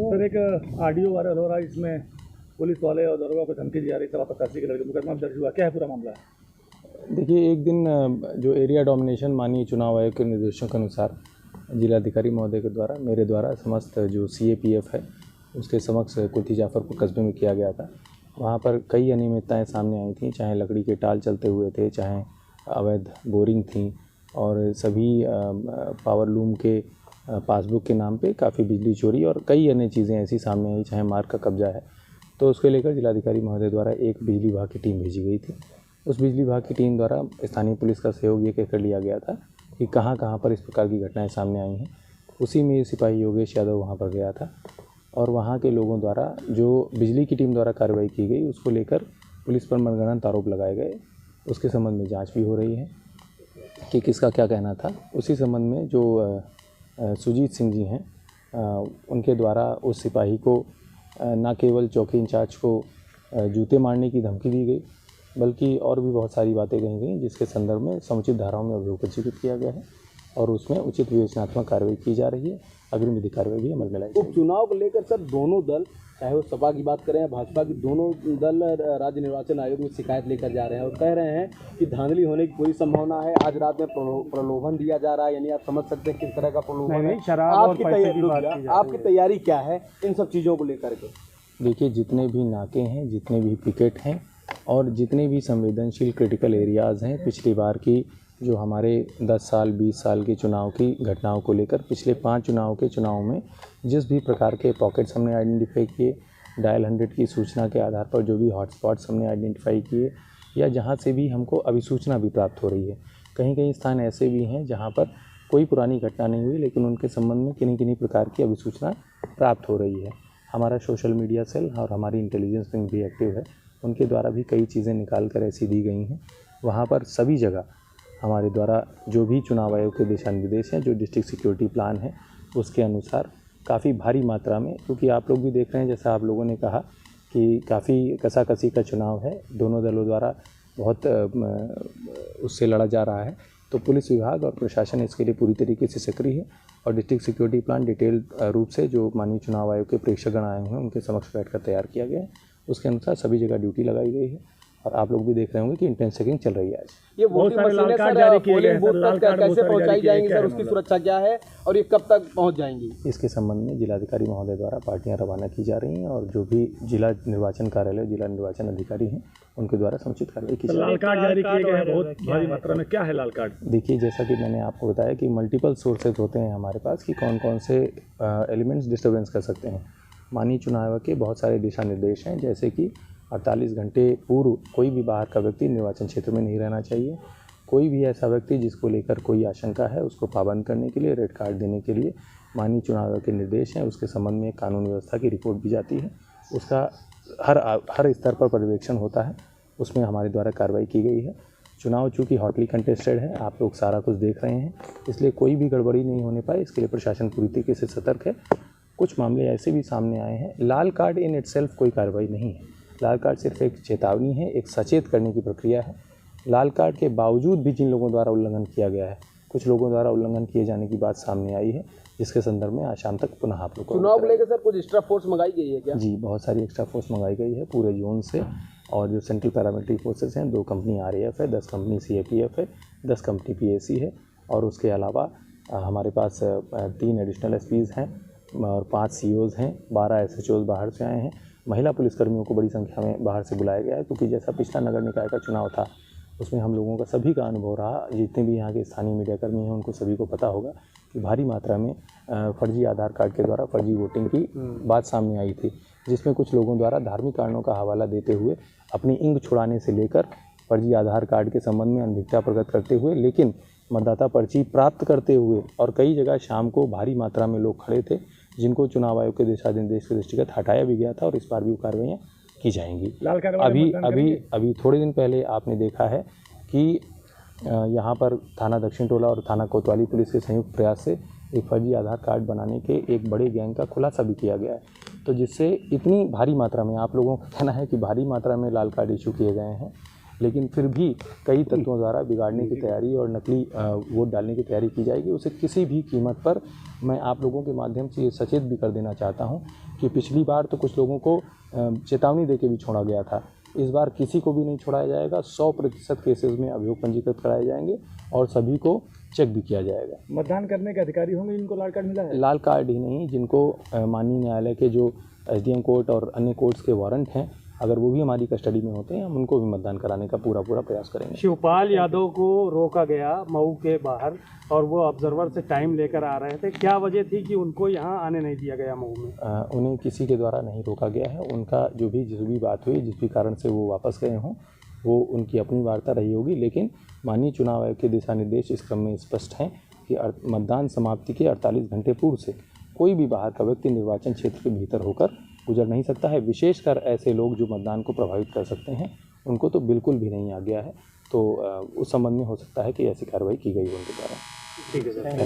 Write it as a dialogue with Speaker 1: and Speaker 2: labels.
Speaker 1: Sir एक audio viral हो रहा है, इसमें पुलिस वाले और दरोगा को धमकी दी जा रही है, तलाशी के लड़के मुकदमा दर्ज हुआ, क्या है पूरा मामला?
Speaker 2: देखिए, एक दिन जो एरिया डोमिनेशन माननीय चुनाव आयोग के निर्देशों के अनुसार जिलाधिकारी महोदय के द्वारा मेरे द्वारा समस्त जो CAPF है उसके समक्ष कुल्थी जाफरपुर कस्बे में किया गया था। वहाँ पर कई अनियमितताएं सामने आई थी, चाहे लकड़ी के टाल चलते हुए थे, चाहे अवैध बोरिंग थी और सभी पावर लूम के पासबुक के नाम पे काफ़ी बिजली चोरी और कई अन्य चीज़ें ऐसी सामने आई, चाहे मार्ग का कब्जा है। तो उसको लेकर जिलाधिकारी महोदय द्वारा एक बिजली विभाग की टीम भेजी गई थी। उस बिजली विभाग की टीम द्वारा स्थानीय पुलिस का सहयोग ये कहकर लिया गया था कि कहाँ कहाँ पर इस प्रकार की घटनाएं सामने आई हैं। उसी में सिपाही योगेश यादव वहाँ पर गया था और वहाँ के लोगों द्वारा जो बिजली की टीम द्वारा कार्रवाई की गई उसको लेकर पुलिस पर मनगढ़ंत आरोप लगाए गए। उसके संबंध में जाँच भी हो रही है कि किसका क्या कहना था। उसी संबंध में जो सुजीत सिंह जी हैं, उनके द्वारा उस सिपाही को न केवल चौकी इंचार्ज को जूते मारने की धमकी दी गई, बल्कि और भी बहुत सारी बातें कही गई, जिसके संदर्भ में समुचित धाराओं में अभियोग पंजीकृत किया गया है और उसमें उचित विवेचनात्मक कार्रवाई की जा रही है। अग्रिम विधि कार्रवाई भी अमल में लाई जाएगी।
Speaker 3: उपचुनाव को लेकर सर दोनों दल, चाहे वो सपा की बात करें या भाजपा की, दोनों दल राज्य निर्वाचन आयोग में शिकायत लेकर जा रहे हैं और कह रहे हैं कि धांधली होने की पूरी संभावना है। आज रात में प्रलोभन दिया जा रहा है, यानी आप समझ सकते हैं किस तरह का प्रलोभन है। आपकी तैयारी क्या है इन सब चीज़ों को लेकर के?
Speaker 2: देखिए, जितने भी नाके हैं, जितने भी पिकेट हैं और जितने भी संवेदनशील क्रिटिकल एरियाज़ हैं, पिछली बार की जो हमारे 10 साल 20 साल के चुनाव की घटनाओं को लेकर पिछले 5 चुनाव में जिस भी प्रकार के पॉकेट्स हमने आइडेंटिफाई किए, डायल 100 की सूचना के आधार पर जो भी हॉटस्पॉट्स हमने आइडेंटिफाई किए या जहां से भी हमको अभिसूचना भी प्राप्त हो रही है, कहीं कहीं स्थान ऐसे भी हैं जहां पर कोई पुरानी घटना नहीं हुई लेकिन उनके संबंध में किन्हीं किन्हीं प्रकार की अभिसूचना प्राप्त हो रही है। हमारा सोशल मीडिया सेल और हमारी इंटेलिजेंस विंग भी एक्टिव है, उनके द्वारा भी कई चीज़ें निकाल कर ऐसी दी गई हैं। वहाँ पर सभी जगह हमारे द्वारा जो भी चुनाव आयोग के दिशा निर्देश हैं, जो डिस्ट्रिक्ट सिक्योरिटी प्लान है, उसके अनुसार काफ़ी भारी मात्रा में, क्योंकि आप लोग भी देख रहे हैं जैसा आप लोगों ने कहा कि काफ़ी कसाकसी का चुनाव है, दोनों दलों द्वारा बहुत उससे लड़ा जा रहा है, तो पुलिस विभाग और प्रशासन इसके लिए पूरी तरीके से सक्रिय है और डिस्ट्रिक्ट सिक्योरिटी प्लान डिटेल रूप से जो माननीय चुनाव आयोग के प्रेक्षकगण आए हुए हैं उनके समक्ष बैठकर तैयार किया गया है। उसके अनुसार सभी जगह ड्यूटी लगाई गई है और आप लोग भी देख रहे होंगे कि इंटेंस चेकिंग चल रही है। आज
Speaker 3: ये वोटिंग मशीनें सर पोलिंग बूथ तक कैसे पहुंचाई जाएंगी सर, उसकी सुरक्षा क्या है और ये कब तक पहुंच जाएंगी?
Speaker 2: इसके संबंध में जिलाधिकारी महोदय द्वारा पार्टियां रवाना की जा रही हैं और जो भी जिला निर्वाचन कार्यालय, जिला निर्वाचन अधिकारी हैं, उनके द्वारा समुचित कार्रवाई की जाएगी।
Speaker 1: लाल कार्ड जारी किए गए हैं बहुत भारी मात्रा में, क्या है लाल कार्ड?
Speaker 2: देखिए, जैसा कि मैंने आपको बताया कि मल्टीपल सोर्सेज होते हैं हमारे पास कि कौन कौन से एलिमेंट्स डिस्टर्बेंस कर सकते हैं। माननीय चुनाव आयोग के बहुत सारे दिशा निर्देश हैं, जैसे कि 48 घंटे पूर्व कोई भी बाहर का व्यक्ति निर्वाचन क्षेत्र में नहीं रहना चाहिए। कोई भी ऐसा व्यक्ति जिसको लेकर कोई आशंका है उसको पाबंद करने के लिए, रेड कार्ड देने के लिए माननीय चुनाव आयोग के निर्देश हैं। उसके संबंध में कानून व्यवस्था की रिपोर्ट भी जाती है, उसका हर स्तर पर पर्यवेक्षण होता है, उसमें हमारे द्वारा कार्रवाई की गई है। चुनाव चूँकि हॉटली कंटेस्टेड है, आप लोग सारा कुछ देख रहे हैं, इसलिए कोई भी गड़बड़ी नहीं होने पाए, इसके लिए प्रशासन पूरी तरीके से सतर्क है। कुछ मामले ऐसे भी सामने आए हैं। लाल कार्ड इन इटसेल्फ कोई कार्रवाई नहीं है, लाल कार्ड सिर्फ एक चेतावनी है, एक सचेत करने की प्रक्रिया है। लाल कार्ड के बावजूद भी जिन लोगों द्वारा उल्लंघन किया गया है, कुछ लोगों द्वारा उल्लंघन किए जाने की बात सामने आई है, जिसके संदर्भ में आज शाम तक पुनः आप लोग को
Speaker 3: चुनाव को लेकर सर कुछ एक्स्ट्रा फोर्स मंगाई गई है क्या?
Speaker 2: जी, बहुत सारी एक्स्ट्रा फोर्स मंगाई गई है पूरे जोन से और जो सेंट्रल पैरामिलिट्री फोर्सेस हैं, 2 कंपनी RAF है, 10 कंपनी CAPF है, 10 कंपनी PAC है और उसके अलावा हमारे पास 3 एडिशनल SPs हैं और 5 COs हैं, 12 SHOs बाहर से आए हैं। महिला पुलिसकर्मियों को बड़ी संख्या में बाहर से बुलाया गया है, क्योंकि जैसा पिछला नगर निकाय का चुनाव था उसमें हम लोगों का सभी का अनुभव रहा, जितने भी यहाँ के स्थानीय मीडियाकर्मी हैं उनको सभी को पता होगा कि भारी मात्रा में फर्जी आधार कार्ड के द्वारा फर्जी वोटिंग की बात सामने आई थी, जिसमें कुछ लोगों द्वारा धार्मिक कारणों का हवाला देते हुए अपनी इंग छुड़ाने से लेकर फर्जी आधार कार्ड के संबंध में अनभिज्ञता प्रकट करते हुए, लेकिन मतदाता पर्ची प्राप्त करते हुए और कई जगह शाम को भारी मात्रा में लोग खड़े थे, जिनको चुनाव आयोग के दिशा निर्देश के दृष्टिगत हटाया भी गया था और इस बार भी कार्रवाइयाँ की जाएंगी। अभी थोड़े दिन पहले आपने देखा है कि यहाँ पर थाना दक्षिण टोला और थाना कोतवाली पुलिस के संयुक्त प्रयास से एक फर्जी आधार कार्ड बनाने के एक बड़े गैंग का खुलासा भी किया गया है, तो जिससे इतनी भारी मात्रा में, आप लोगों का कहना है कि भारी मात्रा में लाल कार्ड इशू किए गए हैं, लेकिन फिर भी कई तत्वों द्वारा बिगाड़ने की तैयारी और नकली वोट डालने की तैयारी की जाएगी। उसे किसी भी कीमत पर मैं आप लोगों के माध्यम से ये सचेत भी कर देना चाहता हूँ कि पिछली बार तो कुछ लोगों को चेतावनी देके भी छोड़ा गया था, इस बार किसी को भी नहीं छोड़ाया जाएगा। 100% केसेस में अभियोग पंजीकृत कराए जाएंगे और सभी को चेक भी किया जाएगा।
Speaker 1: मतदान करने के अधिकारी होंगे जिनको लाल कार्ड मिला है?
Speaker 2: लाल कार्ड ही नहीं, जिनको माननीय न्यायालय के जो एसडीएम कोर्ट और अन्य कोर्ट्स के वारंट हैं, अगर वो भी हमारी कस्टडी में होते हैं, हम उनको भी मतदान कराने का पूरा प्रयास करेंगे।
Speaker 4: शिवपाल यादव को रोका गया मऊ के बाहर और वो ऑब्जर्वर से टाइम लेकर आ रहे थे, क्या वजह थी कि उनको यहाँ आने नहीं दिया गया मऊ में?
Speaker 2: उन्हें किसी के द्वारा नहीं रोका गया है। उनका जिस भी बात हुई, जिस भी कारण से वो वापस गए हों, वो उनकी अपनी वार्ता रही होगी। लेकिन माननीय चुनाव आयोग के दिशा निर्देश इस क्रम में स्पष्ट हैं कि मतदान समाप्ति के 48 घंटे पूर्व से कोई भी बाहर का व्यक्ति निर्वाचन क्षेत्र के भीतर होकर गुजर नहीं सकता है। विशेषकर ऐसे लोग जो मतदान को प्रभावित कर सकते हैं, उनको तो बिल्कुल भी नहीं आ गया है। तो उस संबंध में हो सकता है कि ऐसी कार्रवाई की गई हो उनके द्वारा।
Speaker 4: ठीक है सर।